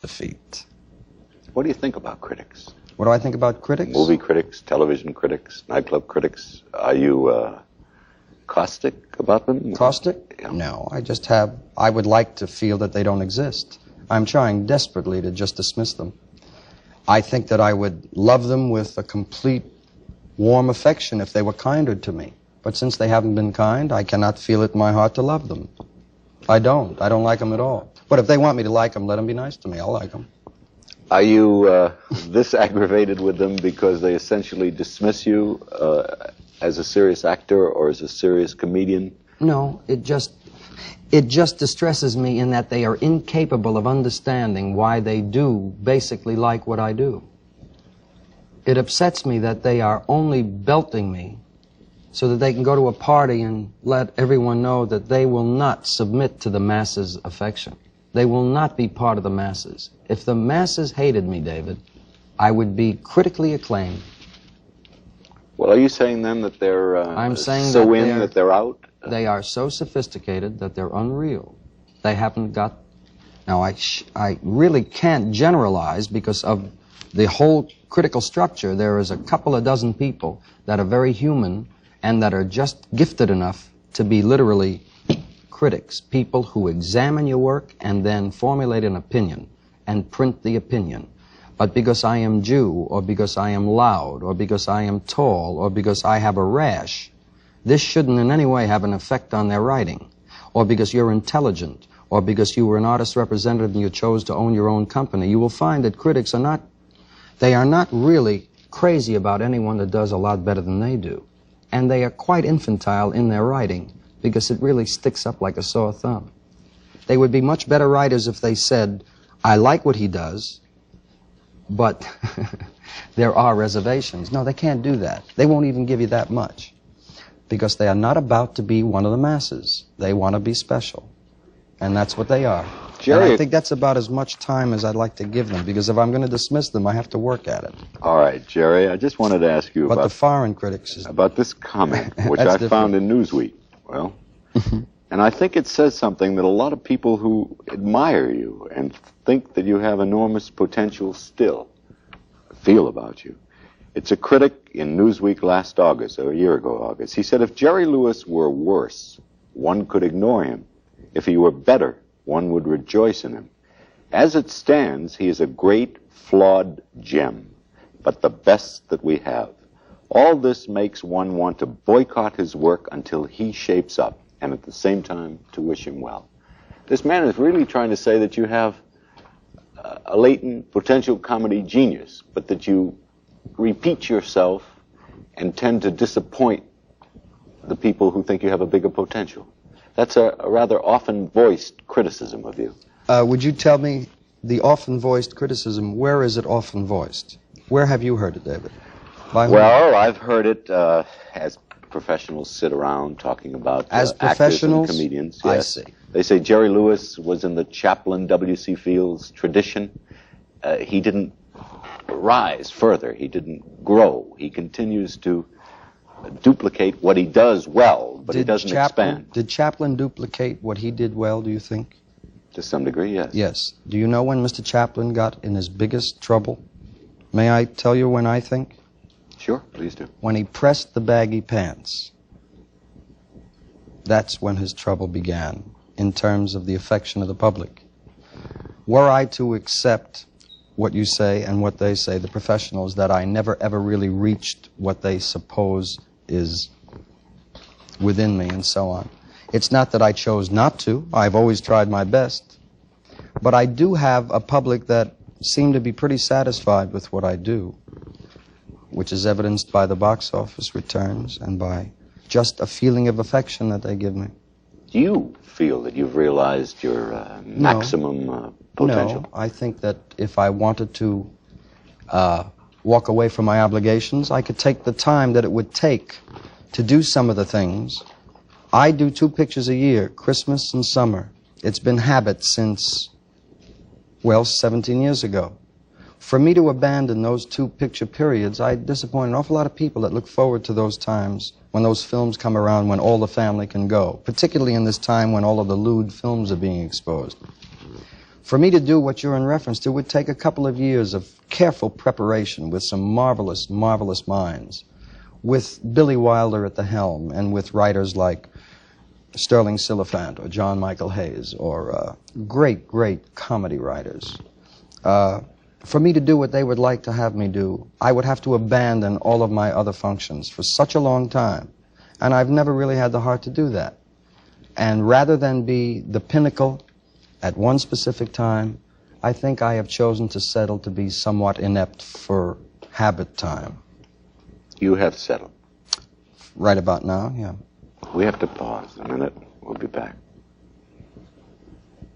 defeat. What do you think about critics? What do I think about critics? Movie critics, television critics, nightclub critics. Are you caustic about them? Caustic? Yeah. No, I would like to feel that they don't exist. I'm trying desperately to just dismiss them. I think that I would love them with a complete warm affection if they were kinder to me. But since they haven't been kind, I cannot feel it in my heart to love them. I don't like them at all. But if they want me to like them, let them be nice to me. I'll like them. Are you this aggravated with them because they essentially dismiss you as a serious actor or as a serious comedian? No, it just distresses me in that they are incapable of understanding why they do basically like what I do. It upsets me that they are only belting me so that they can go to a party and let everyone know that they will not submit to the masses' affection. They will not be part of the masses. If the masses hated me, David, I would be critically acclaimed. Well, are you saying then that they're I'm saying so that they're out? They are so sophisticated that they're unreal. They haven't got... Now, I really can't generalize because of the whole critical structure. There is a couple of dozen people that are very human and that are just gifted enough to be literally critics, people who examine your work and then formulate an opinion and print the opinion. But because I am Jew, or because I am loud, or because I am tall, or because I have a rash, this shouldn't in any way have an effect on their writing. Or because you're intelligent, or because you were an artist representative and you chose to own your own company. You will find that critics are not really crazy about anyone that does a lot better than they do. And they are quite infantile in their writing because it really sticks up like a sore thumb. They would be much better writers if they said, I like what he does, but there are reservations. No, they can't do that. They won't even give you that much because they are not about to be one of the masses. They want to be special, and that's what they are. Jerry, and I think that's about as much time as I'd like to give them, because if I'm going to dismiss them, I have to work at it. All right, Jerry, I just wanted to ask you about the foreign critics about this comment, which I found in Newsweek. Well, and I think it says something that a lot of people who admire you and think that you have enormous potential still feel about you. It's a critic in Newsweek last August, or a year ago August. He said, if Jerry Lewis were worse, one could ignore him. If he were better, one would rejoice in him. As it stands, he is a great, flawed gem, but the best that we have. All this makes one want to boycott his work until he shapes up, and at the same time to wish him well. This man is really trying to say that you have a latent potential comedy genius, but that you repeat yourself and tend to disappoint the people who think you have a bigger potential. That's a rather often voiced criticism of you. Would you tell me the often voiced criticism, where is it often voiced? Where have you heard it, David? By whom? Well, I've heard it as professionals sit around talking about as actors and comedians. Yes. I see. They say Jerry Lewis was in the Chaplin W.C. Fields tradition. He didn't rise further. He didn't grow. He continues to duplicate what he does well, but he doesn't expand. Did Chaplin duplicate what he did well, do you think? To some degree, yes. Yes. Do you know when Mr. Chaplin got in his biggest trouble? May I tell you when I think? Sure, please do. When he pressed the baggy pants. That's when his trouble began, in terms of the affection of the public. Were I to accept what you say and what they say, the professionals, that I never ever really reached what they suppose is within me and so on. It's not that I chose not to. I've always tried my best. But I do have a public that seem to be pretty satisfied with what I do, which is evidenced by the box office returns and by just a feeling of affection that they give me. Do you feel that you've realized your maximum potential? No, I think that if I wanted to walk away from my obligations, I could take the time that it would take to do some of the things. I do 2 pictures a year, Christmas and summer. It's been habit since, well, 17 years ago. For me to abandon those 2 picture periods, I disappoint an awful lot of people that look forward to those times when those films come around, when all the family can go, particularly in this time when all of the lewd films are being exposed. For me to do what you're in reference to would take a couple of years of careful preparation with some marvelous, marvelous minds, with Billy Wilder at the helm, and with writers like Sterling Siliphant or John Michael Hayes, or great, great comedy writers. For me to do what they would like to have me do, I would have to abandon all of my other functions for such a long time. And I've never really had the heart to do that. And rather than be the pinnacle at one specific time, I think I have chosen to settle to be somewhat inept for habit time. You have settled. Right about now, yeah. We have to pause a minute. We'll be back.